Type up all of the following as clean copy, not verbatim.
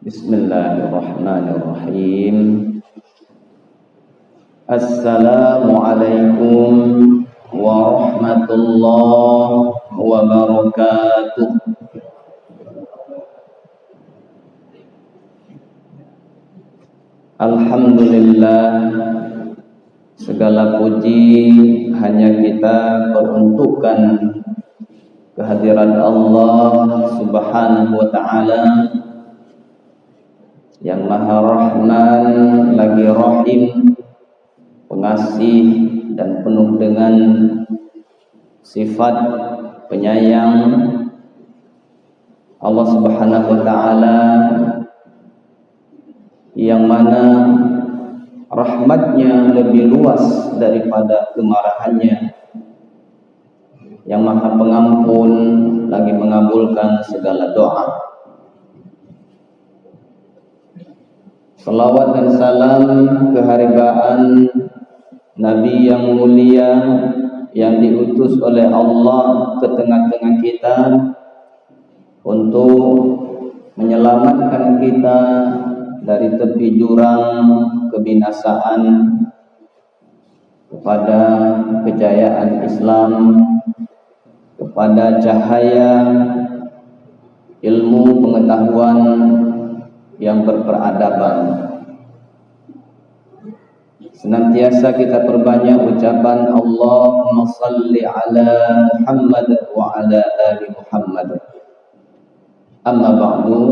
Bismillahirrahmanirrahim. Assalamualaikum warahmatullahi wabarakatuh. Alhamdulillah, segala puji hanya kita peruntukkan kehadiran Allah Subhanahu wa ta'ala yang Maha Rahman lagi Rahim, pengasih dan penuh dengan sifat penyayang. Allah Subhanahu wa ta'ala yang mana rahmatnya lebih luas daripada kemarahannya, yang Maha Pengampun lagi mengabulkan segala doa. Salawat dan salam keharibaan Nabi yang mulia yang diutus oleh Allah ke tengah-tengah kita untuk menyelamatkan kita dari tepi jurang kebinasaan kepada kejayaan Islam, kepada cahaya ilmu pengetahuan yang berperadaban. Senantiasa kita perbanyak ucapan Allahumma salli ala Muhammad wa ala ali Muhammad. Amma ba'du.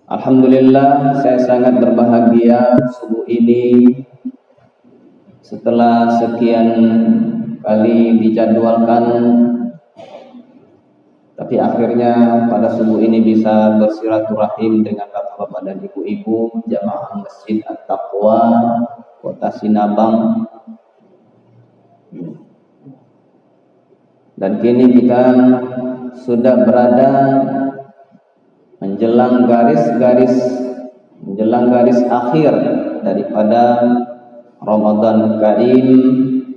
Alhamdulillah, saya sangat berbahagia subuh ini setelah sekian kali dijadwalkan, tapi akhirnya pada subuh ini bisa bersilaturahim dengan bapak-bapak dan ibu-ibu jamaah Masjid At-Taqwa Kota Sinabang. Dan kini kita sudah berada menjelang garis akhir daripada Ramadan Karim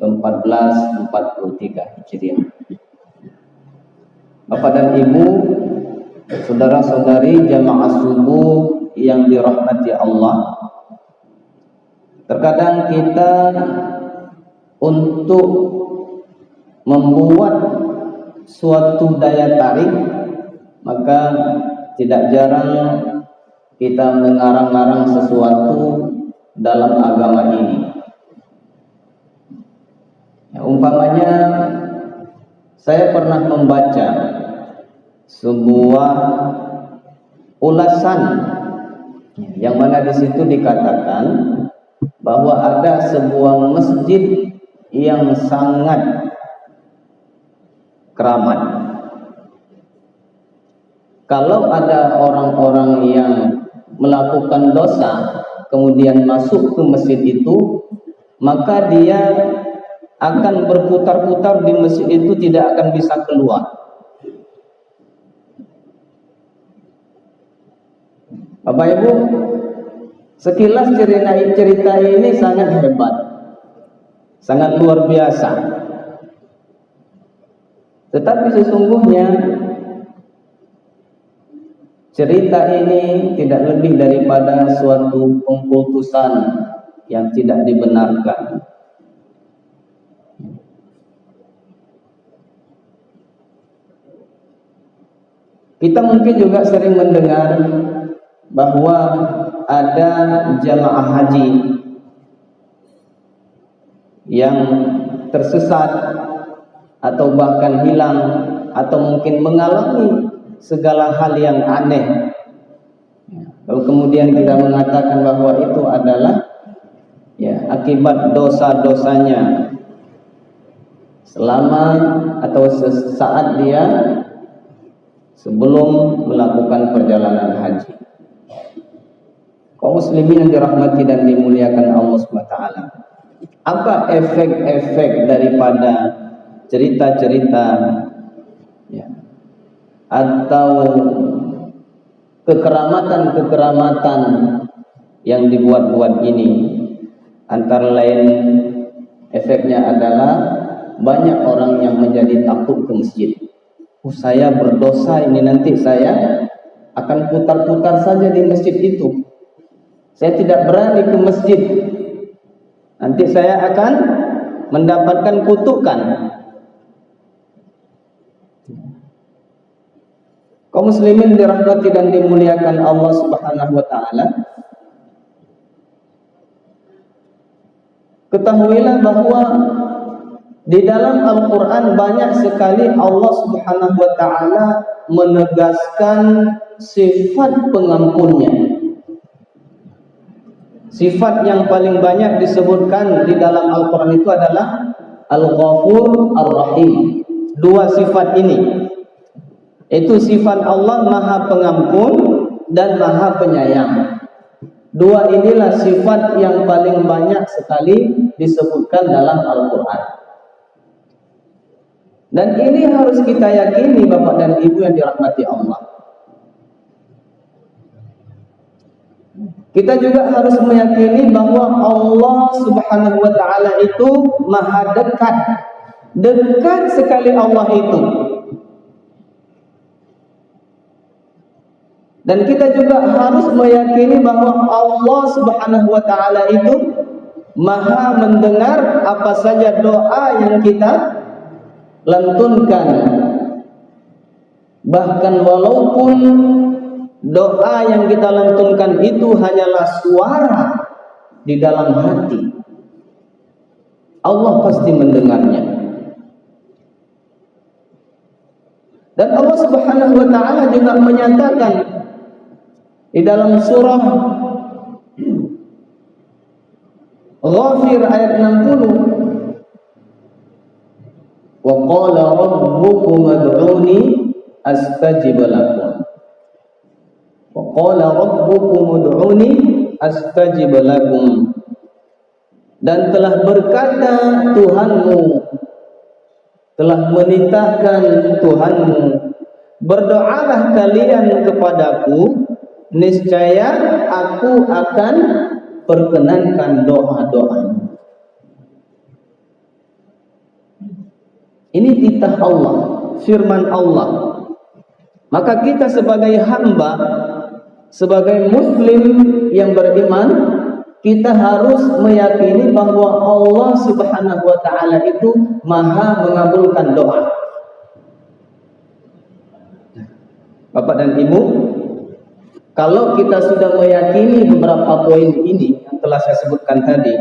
1443 Hijriah. Bapak dan Ibu, saudara-saudari jamaah subuh yang dirahmati Allah, terkadang kita untuk membuat suatu daya tarik, maka tidak jarang kita mengarang-arang sesuatu dalam agama ini. Umpamanya, saya pernah membaca sebuah ulasan yang mana di situ dikatakan bahwa ada sebuah masjid yang sangat keramat. Kalau ada orang-orang yang melakukan dosa kemudian masuk ke masjid itu, maka dia akan berputar-putar di masjid itu, tidak akan bisa keluar. Bapak Ibu, sekilas cerita ini sangat hebat, sangat luar biasa. Tetapi sesungguhnya cerita ini tidak lebih daripada suatu pengkultusan yang tidak dibenarkan. Kita mungkin juga sering mendengar bahwa ada jamaah haji yang tersesat atau bahkan hilang atau mungkin mengalami segala hal yang aneh. Lalu kemudian kita mengatakan bahwa itu adalah akibat dosa-dosanya selama atau saat dia sebelum melakukan perjalanan haji. Kaum muslimin yang dirahmati dan dimuliakan Allah SWT, apa efek-efek daripada cerita-cerita atau kekeramatan-kekeramatan yang dibuat-buat ini? Antara lain efeknya adalah banyak orang yang menjadi takut ke masjid. Saya berdosa ini, nanti saya akan putar-putar saja di masjid itu. Saya tidak berani ke masjid. Nanti saya akan mendapatkan kutukan. Kaum muslimin dirahmati dan dimuliakan Allah Subhanahu wa taala. Ketahuilah bahwa di dalam Al-Quran banyak sekali Allah Subhanahu wa ta'ala menegaskan sifat pengampunnya. Sifat yang paling banyak disebutkan di dalam Al-Quran itu adalah Al-Ghafur Ar-Rahim. Dua sifat ini, itu sifat Allah Maha Pengampun dan Maha Penyayang. Dua inilah sifat yang paling banyak sekali disebutkan dalam Al-Quran. Dan ini harus kita yakini, Bapak dan Ibu yang dirahmati Allah. Kita juga harus meyakini bahwa Allah Subhanahu wa ta'ala itu maha dekat. Dekat sekali Allah itu. Dan kita juga harus meyakini bahwa Allah Subhanahu wa ta'ala itu maha mendengar apa saja doa yang kita lantunkan. Bahkan walaupun doa yang kita lantunkan itu hanyalah suara di dalam hati, Allah pasti mendengarnya. Dan Allah Subhanahu wa ta'ala juga menyatakan di dalam surah Ghafir ayat 60, wa qala rabbukum ud'uni astajib lakum. Wa qala rabbukum ud'uni astajib lakum. Dan telah berkata Tuhanmu, telah menitahkan Tuhanmu, berdoalah kalian kepadaku, niscaya aku akan perkenankan doa-doa. Ini titah Allah, firman Allah. Maka kita sebagai hamba, sebagai muslim yang beriman, kita harus meyakini bahwa Allah Subhanahu wa ta'ala itu maha mengabulkan doa. Bapak dan Ibu, kalau kita sudah meyakini beberapa poin ini yang telah saya sebutkan tadi,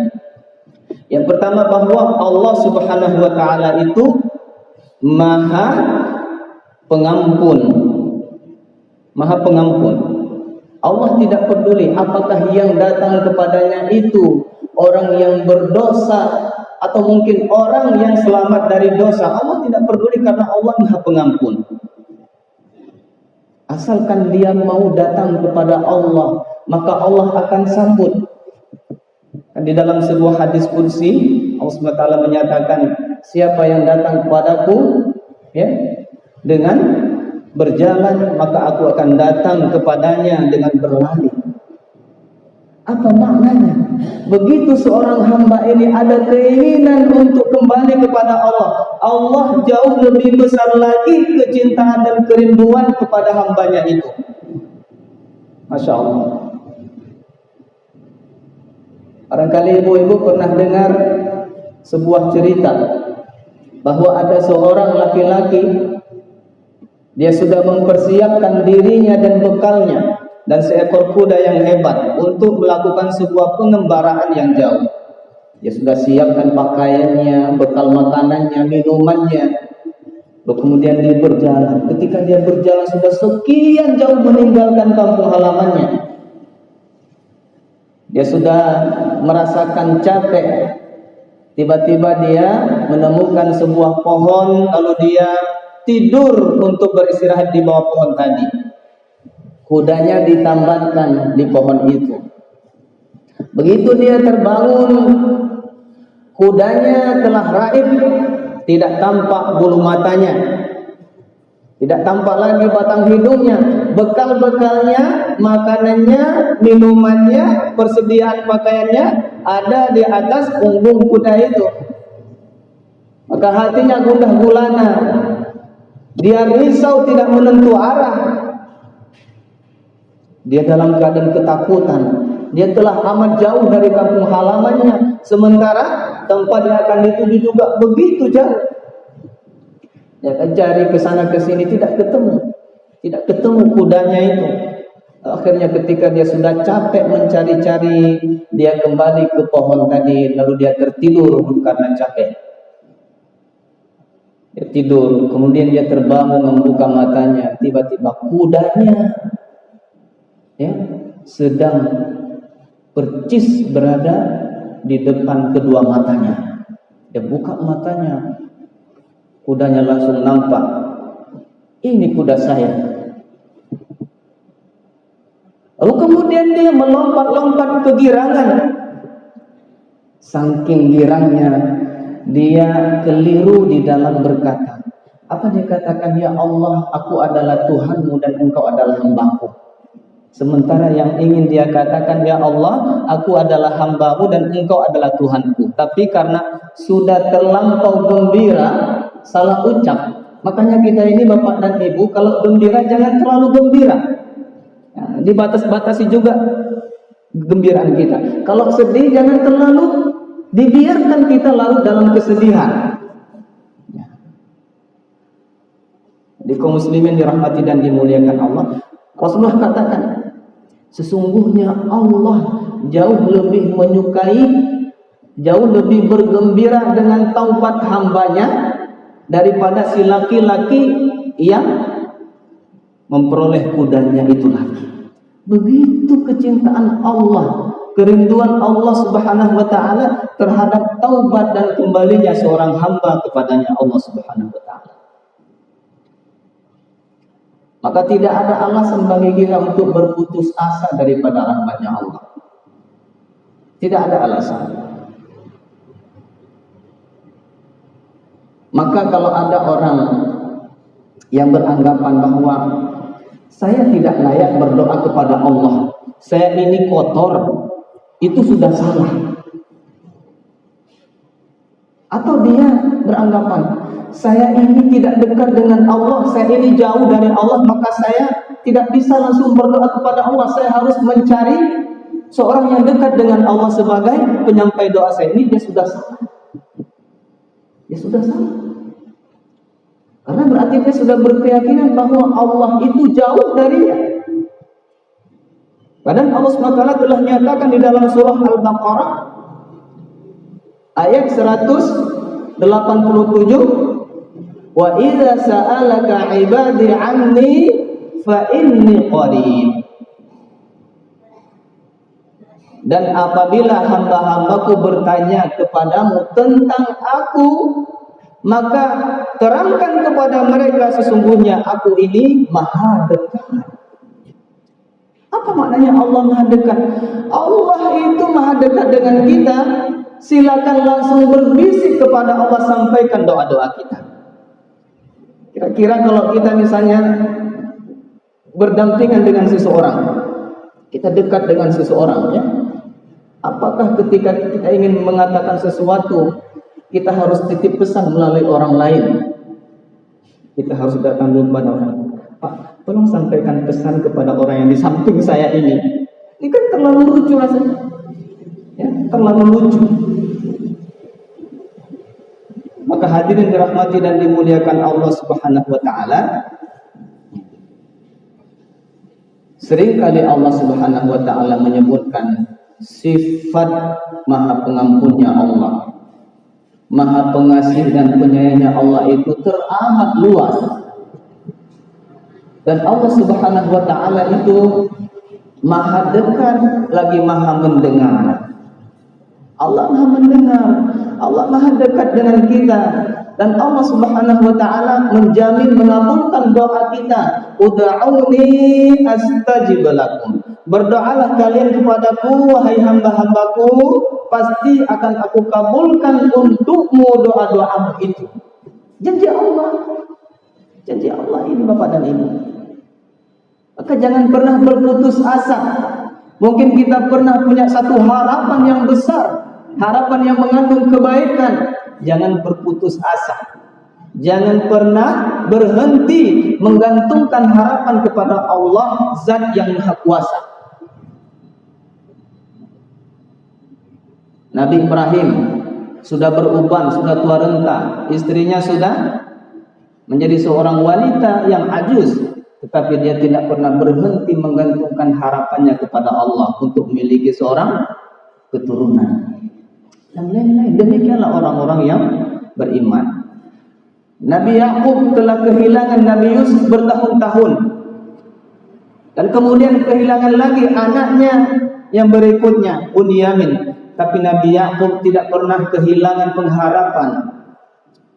yang pertama bahwa Allah Subhanahu wa ta'ala itu maha pengampun. Maha pengampun. Allah tidak peduli apakah yang datang kepadanya itu orang yang berdosa atau mungkin orang yang selamat dari dosa. Allah tidak peduli karena Allah maha pengampun. Asalkan dia mau datang kepada Allah, maka Allah akan sambut. Di dalam sebuah hadis kursi, Allah SWT menyatakan, siapa yang datang kepadaku ya, dengan berjalan, maka aku akan datang kepadanya dengan berlari. Apa maknanya? Begitu seorang hamba ini ada keinginan untuk kembali kepada Allah, Allah jauh lebih besar lagi kecintaan dan kerinduan kepada hambanya itu. Masya Allah. Barangkali ibu-ibu pernah dengar sebuah cerita bahwa ada seorang laki-laki, dia sudah mempersiapkan dirinya dan bekalnya dan seekor kuda yang hebat untuk melakukan sebuah pengembaraan yang jauh. Dia sudah siapkan pakaiannya, bekal makanannya, minumannya. Lalu kemudian dia berjalan. Ketika dia berjalan sudah sekian jauh meninggalkan kampung halamannya, dia sudah merasakan capek. Tiba-tiba dia menemukan sebuah pohon, lalu dia tidur untuk beristirahat di bawah pohon tadi. Kudanya ditambatkan di pohon itu. Begitu dia terbangun, kudanya telah raib, tidak tampak bulu matanya, tidak tampak lagi batang hidungnya. Bekal-bekalnya, makanannya, minumannya, persediaan pakaiannya ada di atas punggung kuda itu. Maka hatinya gundah gulana. dia risau, tidak menentu arah, dia dalam keadaan ketakutan, dia telah amat jauh dari kampung halamannya, sementara tempat yang akan dituju juga begitu jauh. Dia akan cari ke sana ke sini, tidak ketemu kudanya itu. Akhirnya ketika dia sudah capek mencari-cari, dia kembali ke pohon tadi, lalu dia tertidur karena capek. Dia tidur, kemudian dia terbangun membuka matanya, tiba-tiba kudanya sedang percis berada di depan kedua matanya. Dia buka matanya, kudanya langsung nampak, ini kuda saya. Lalu kemudian dia melompat-lompat kegirangan. Saking girangnya, dia keliru di dalam berkata. Apa dia katakan? Ya Allah, aku adalah Tuhanmu dan engkau adalah hambaku. Sementara yang ingin dia katakan, ya Allah, aku adalah hambamu dan engkau adalah Tuhanku. Tapi karena sudah terlampau gembira, salah ucap. Makanya kita ini Bapak dan Ibu, kalau gembira jangan terlalu gembira. Dibatas-batasi juga gembiraan kita. Kalau sedih jangan terlalu dibiarkan kita larut dalam kesedihan. Di kaum muslimin dirahmati dan dimuliakan Allah, Rasulullah katakan, sesungguhnya Allah jauh lebih menyukai, jauh lebih bergembira dengan taubat hambanya daripada si laki-laki yang memperoleh kudanya itu lagi. Begitu kecintaan Allah, kerinduan Allah Subhanahu wa taala terhadap taubat dan kembalinya seorang hamba kepadanya Allah Subhanahu wa taala. Maka tidak ada alasan bagi kita untuk berputus asa daripada rahmatnya Allah. Tidak ada alasan. Maka kalau ada orang yang beranggapan bahwa saya tidak layak berdoa kepada Allah, saya ini kotor, itu sudah salah. Atau dia beranggapan, saya ini tidak dekat dengan Allah, saya ini jauh dari Allah, maka saya tidak bisa langsung berdoa kepada Allah, saya harus mencari seorang yang dekat dengan Allah sebagai penyampai doa saya. Ini dia sudah salah. Dia sudah salah. Karena berarti dia sudah berkeyakinan bahwa Allah itu jauh darinya. Padahal Allah SWT telah nyatakan di dalam surah Al-Baqarah ayat 187, wa idza sa'alaka 'ibadi 'anni fa inni qarib. Dan apabila hamba-hambaku bertanya kepadamu tentang aku, maka terangkan kepada mereka sesungguhnya aku ini maha dekat. Apa maknanya Allah maha dekat? Allah itu maha dekat dengan kita. Silakan langsung berbisik kepada Allah, sampaikan doa-doa kita. Kira-kira kalau kita misalnya berdampingan dengan seseorang, kita dekat dengan seseorang, ya, apakah ketika kita ingin mengatakan sesuatu kita harus titip pesan melalui orang lain? Kita harus datang dulu kepada orang, Pak, tolong sampaikan pesan kepada orang yang di samping saya ini. Ini kan terlalu lucu rasanya, ya, terlalu lucu. Maka hadirin dirahmati dan dimuliakan Allah Subhanahu wa taala, seringkali Allah Subhanahu wa taala menyebutkan sifat maha pengampunnya Allah, maha pengasih dan penyayangnya Allah itu teramat luas. Dan Allah Subhanahu wa taala itu maha dekat lagi maha mendengar. Allah maha mendengar, Allah maha dekat dengan kita, dan Allah Subhanahu wa taala menjamin mengabulkan doa kita. Ud'auni astajib lakum. Berdoalah kalian kepadaku wahai hamba-hambaku, pasti akan aku kabulkan untukmu doa-doamu itu. Janji Allah. Janji Allah ini Bapak dan Ibu. Maka jangan pernah berputus asa. Mungkin kita pernah punya satu harapan yang besar, harapan yang mengandung kebaikan. Jangan berputus asa. Jangan pernah berhenti menggantungkan harapan kepada Allah, Zat yang Maha Kuasa. Nabi Ibrahim sudah beruban, sudah tua renta, istrinya sudah menjadi seorang wanita yang ajuz, tetapi dia tidak pernah berhenti menggantungkan harapannya kepada Allah untuk memiliki seorang keturunan. Dan lain-lain. Demikianlah orang-orang yang beriman. Nabi Yakub telah kehilangan Nabi Yusuf bertahun-tahun, dan kemudian kehilangan lagi anaknya yang berikutnya, Bunyamin. Tapi Nabi Yakub tidak pernah kehilangan pengharapan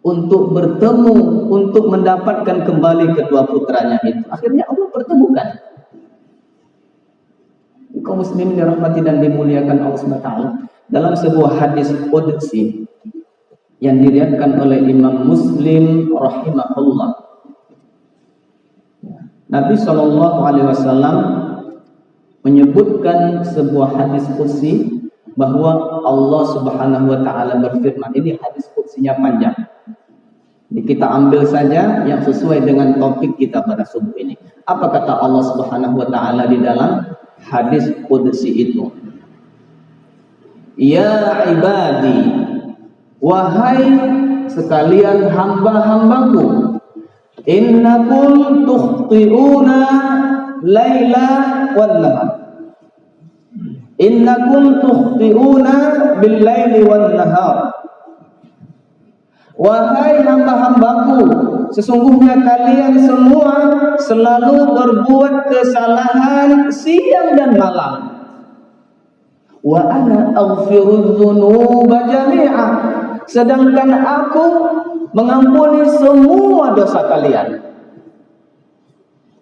untuk bertemu, untuk mendapatkan kembali kedua putranya itu. Akhirnya Allah pertemukan. Kaum muslimin dirahmati dan dimuliakan Allah SWT, dalam sebuah hadis qudsi yang diriwayatkan oleh Imam Muslim rahimahullah, Nabi SAW menyebutkan sebuah hadis qudsi bahwa Allah Subhanahu wa taala berfirman. Ini hadis qudsinya panjang. Jadi kita ambil saja yang sesuai dengan topik kita pada subuh ini. Apa kata Allah Subhanahu wa taala di dalam hadis qudsi itu? Ya ibadi, wahai sekalian hamba-hambaku, innakum tukhti'una laila wan nahar. Innakum tukhti'una bil laili wan nahar. Wahai hamba-hambaku, sesungguhnya kalian semua selalu berbuat kesalahan siang dan malam. Wa ana aghfiru dzunuba jami'a, sedangkan aku mengampuni semua dosa kalian.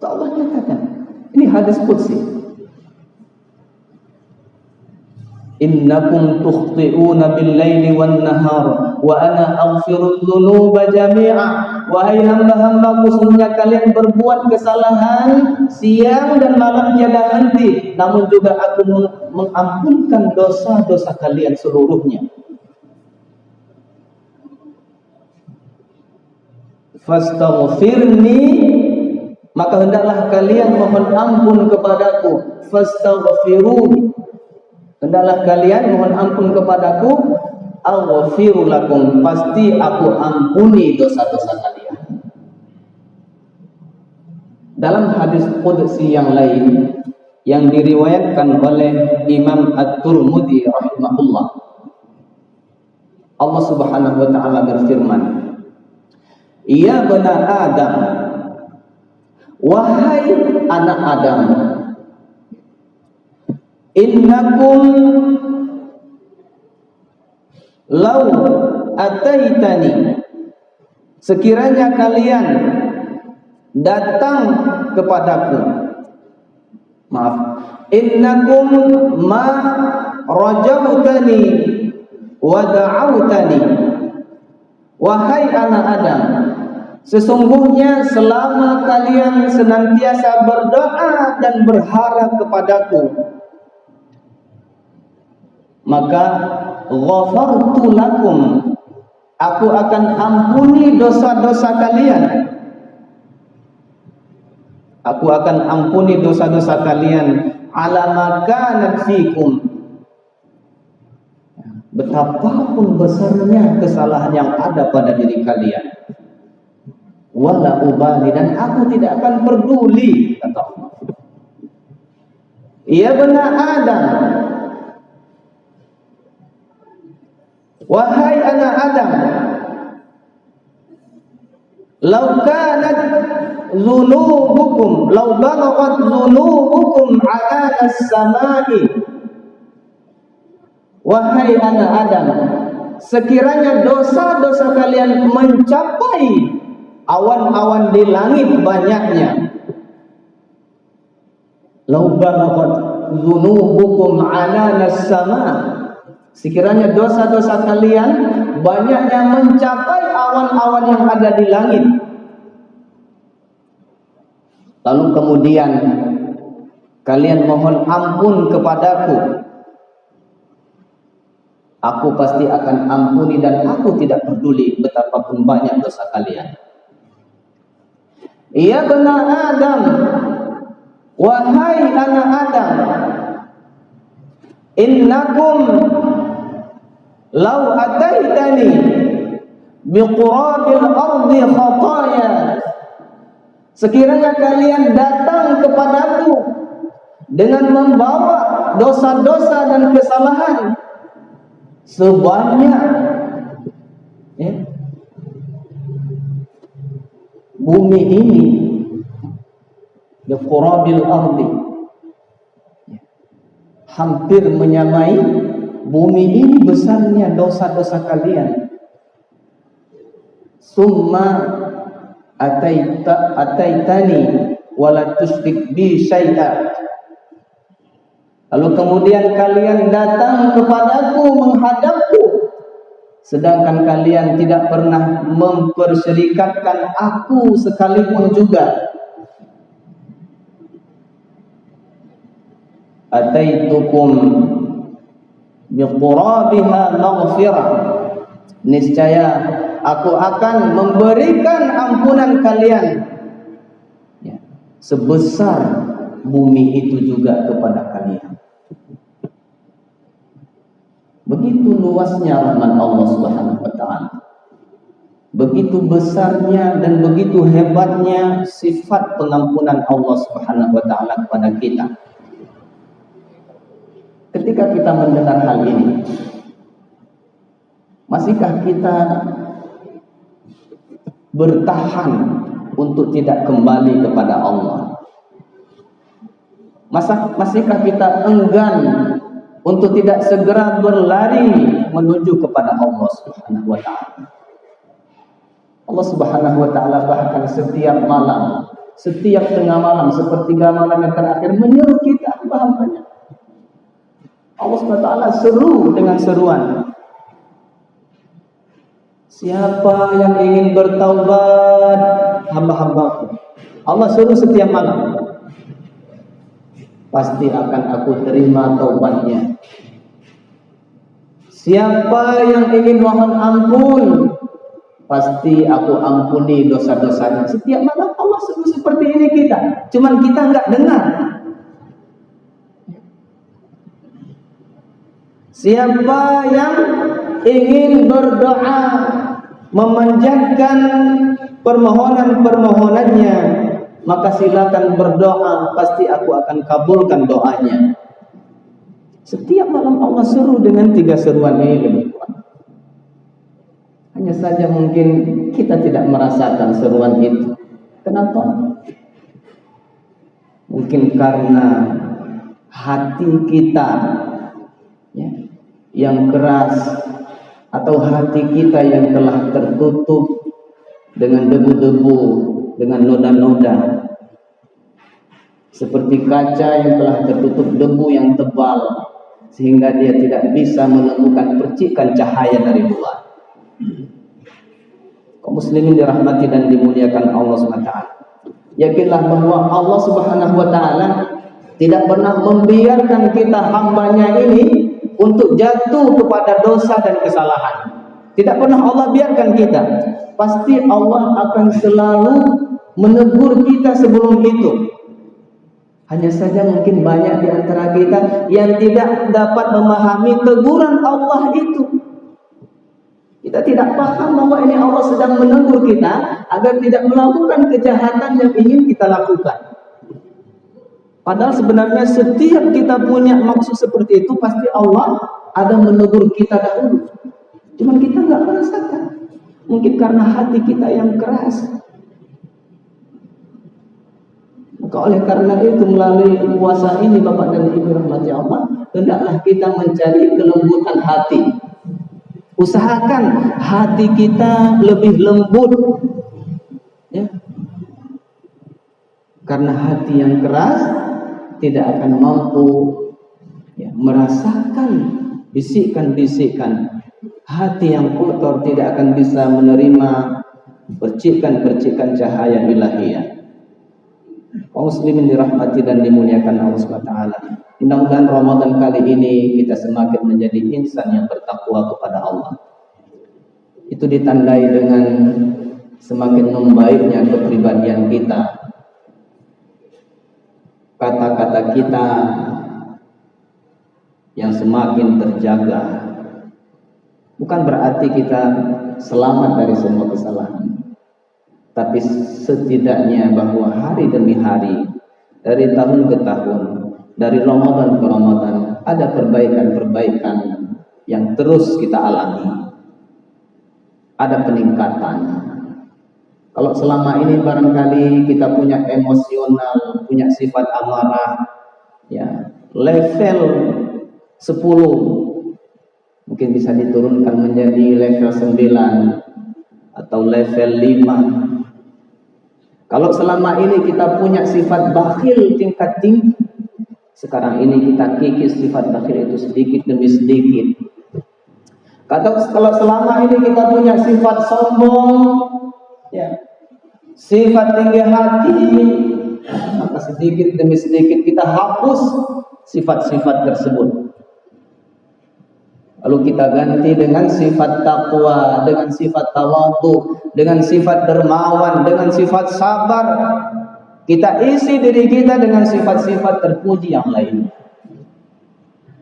Allah nyatakan, ini hadis qudsi. Innakum tukhti'una bil-laili wan-nahar wa ana aghfiru dzunuba jami'a. Wahai hamba-hambaku, sesungguhnya kalian berbuat kesalahan siang dan malam tiada henti, namun juga aku mengampunkan dosa-dosa kalian seluruhnya. Fastaghfirni, maka hendaklah kalian mohon ampun kepadaku. Fastaghfiruni, hendaklah kalian mohon ampun kepadaku. Aghfiru lakum, pasti aku ampuni dosa-dosa kalian. Dalam hadis qudsi yang lain yang diriwayatkan oleh Imam At-Tirmidzi rahimahullah, Allah Subhanahu wa taala berfirman, ya bani Adam, wahai anak Adam, innakum lau ataitani, sekiranya kalian datang kepadaku, maaf, innakum ma rajautani wa da'autani, wahai anak Adam, sesungguhnya selama kalian senantiasa berdoa dan berharap kepadaku, maka ghafartu lakum, aku akan ampuni dosa-dosa kalian. Aku akan ampuni dosa-dosa kalian ala ma kanat fikum, betapapun besarnya kesalahan yang ada pada diri kalian. Wala ubali, dan aku tidak akan peduli, kata Allah. Ya bani Adam, wahai anak Adam, lau kanat dhunubukum, lau balaghat dhunubukum ala as-samai, wahai anak Adam, sekiranya dosa-dosa kalian mencapai awan-awan di langit banyaknya. Lau balaghat dhunubukum ala as-sama, sekiranya dosa-dosa kalian banyaknya mencapai awan-awan yang ada di langit. Lalu kemudian kalian mohon ampun kepadaku, Aku pasti akan ampuni dan aku tidak peduli betapapun banyak dosa kalian. Ya bani Adam, wahai anak Adam, innakum law ataitani biqurabil ardi khataya, sekiranya kalian datang kepadaku dengan membawa dosa-dosa dan kesalahan sebanyak bumi ini, biqurabil ardi, hampir menyamai bumi ini besarnya dosa-dosa kalian. Summa ataitani wala tusyrik bi syai'a, lalu kemudian kalian datang kepadaku, menghadapku, sedangkan kalian tidak pernah mempersyirikatkan aku sekalipun juga. Ataitukum biqurabiha maghfirah, niscaya aku akan memberikan ampunan kalian sebesar bumi itu juga kepada kalian. Begitu luasnya rahmat Allah Subhanahu wa taala. Begitu besarnya dan begitu hebatnya sifat pengampunan Allah Subhanahu wa taala kepada kita. Ketika kita mendengar hal ini, masihkah kita bertahan untuk tidak kembali kepada Allah? Masihkah kita enggan untuk tidak segera berlari menuju kepada Allah Subhanahu wa taala? Allah Subhanahu wa taala bahkan setiap malam, setiap tengah malam, sepertiga malam yang terakhir menyeru kita hamba-hambanya. Allah Subhanahu wa taala seru dengan seruan, siapa yang ingin bertaubat hamba-hambaku. Allah seru setiap malam, pasti akan aku terima taubatnya. Siapa yang ingin mohon ampun, pasti aku ampuni dosa-dosanya. Setiap malam Allah seru seperti ini kita, cuman kita nggak dengar. Siapa yang ingin berdoa, memanjatkan permohonan-permohonannya, maka silakan berdoa, pasti aku akan kabulkan doanya. Setiap malam Allah seru dengan 3 seruan ini. Hanya saja mungkin kita tidak merasakan seruan itu. Kenapa? Mungkin karena hati kita yang keras, atau hati kita yang telah tertutup dengan debu-debu, dengan noda-noda, seperti kaca yang telah tertutup debu yang tebal, sehingga dia tidak bisa menemukan percikan cahaya dari luar. Kaum muslimin dirahmati dan dimuliakan Allah SWT, yakinlah bahwa Allah Subhanahu wa taala tidak pernah membiarkan kita hambanya ini untuk jatuh kepada dosa dan kesalahan. Tidak pernah Allah biarkan kita. Pasti Allah akan selalu menegur kita sebelum itu. Hanya saja mungkin banyak di antara kita yang tidak dapat memahami teguran Allah itu. Kita tidak paham bahwa ini Allah sedang menegur kita agar tidak melakukan kejahatan yang ingin kita lakukan. Padahal sebenarnya setiap kita punya maksud seperti itu, pasti Allah ada menegur kita dahulu. Cuman kita nggak merasakan. Mungkin karena hati kita yang keras. Maka oleh karena itu, melalui puasa ini Bapak dan Ibu rahmati Allah, hendaklah kita mencari kelembutan hati. Usahakan hati kita lebih lembut, ya. Karena hati yang keras tidak akan mampu merasakan bisikan-bisikan. Hati yang kotor tidak akan bisa menerima percikan-percikan cahaya ilahiyah. Kaum muslimin dirahmati dan dimuliakan Allah Subhanahu wa taala. Mudah-mudahan Ramadan kali ini kita semakin menjadi insan yang bertakwa kepada Allah. Itu ditandai dengan semakin membaiknya kepribadian kita, kata-kata kita yang semakin terjaga. Bukan berarti kita selamat dari semua kesalahan, tapi setidaknya bahwa hari demi hari, dari tahun ke tahun, dari Ramadan ke Ramadan, ada perbaikan-perbaikan yang terus kita alami. Ada peningkatan. Kalau selama ini barangkali kita punya emosional, punya sifat amarah, ya, level 10 mungkin bisa diturunkan menjadi level 9 atau level 5. Kalau selama ini kita punya sifat bakhil tingkat tinggi, sekarang ini kita kikis sifat bakhil itu sedikit demi sedikit. Kalau selama ini kita punya sifat sombong, ya, sifat tinggi hati, maka sedikit demi sedikit kita hapus sifat-sifat tersebut. Lalu kita ganti dengan sifat takwa, dengan sifat tawadhu, dengan sifat dermawan, dengan sifat sabar. Kita isi diri kita dengan sifat-sifat terpuji yang lain.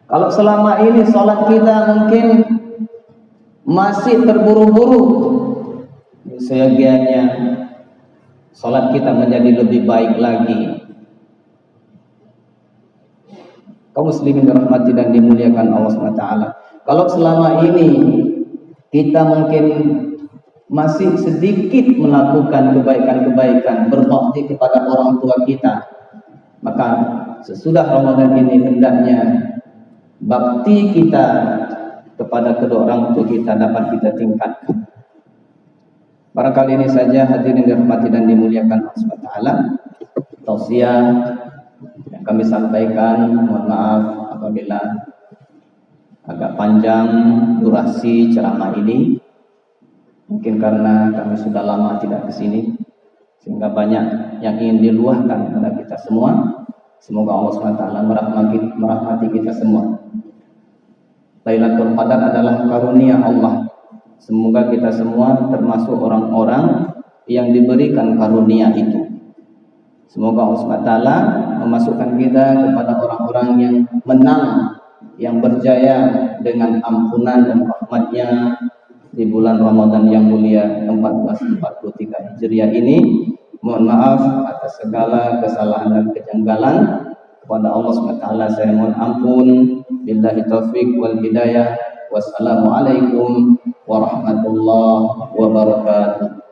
Kalau selama ini sholat kita mungkin masih terburu-buru, seyogianya sholat kita menjadi lebih baik lagi. Kaum muslimin dirahmati dan dimuliakan Allah SWT. Kalau selama ini kita mungkin masih sedikit melakukan kebaikan-kebaikan, berbakti kepada orang tua kita, maka sesudah Ramadan ini hendaknya bakti kita kepada kedua orang tua kita dapat kita tingkatkan. Barangkali ini saja hadirin dirahmati dan dimuliakan Allah SWT. Tausiah yang kami sampaikan, mohon maaf apabila agak panjang durasi ceramah ini. Mungkin karena kami sudah lama tidak ke sini, sehingga banyak yang ingin diluahkan kepada kita semua. Semoga Allah SWT merahmati kita semua. Lailatul Qadar adalah karunia Allah. Semoga kita semua termasuk orang-orang yang diberikan karunia itu. Semoga Allah SWT memasukkan kita kepada orang-orang yang menang, yang berjaya dengan ampunan dan rahmatnya di bulan Ramadan yang mulia 1443 Hijriah ini. Mohon maaf atas segala kesalahan dan kejanggalan. Kepada Allah SWT saya mohon ampun. Billahi taufiq wal hidayah. Wassalamualaikum warahmatullahi wabarakatuh.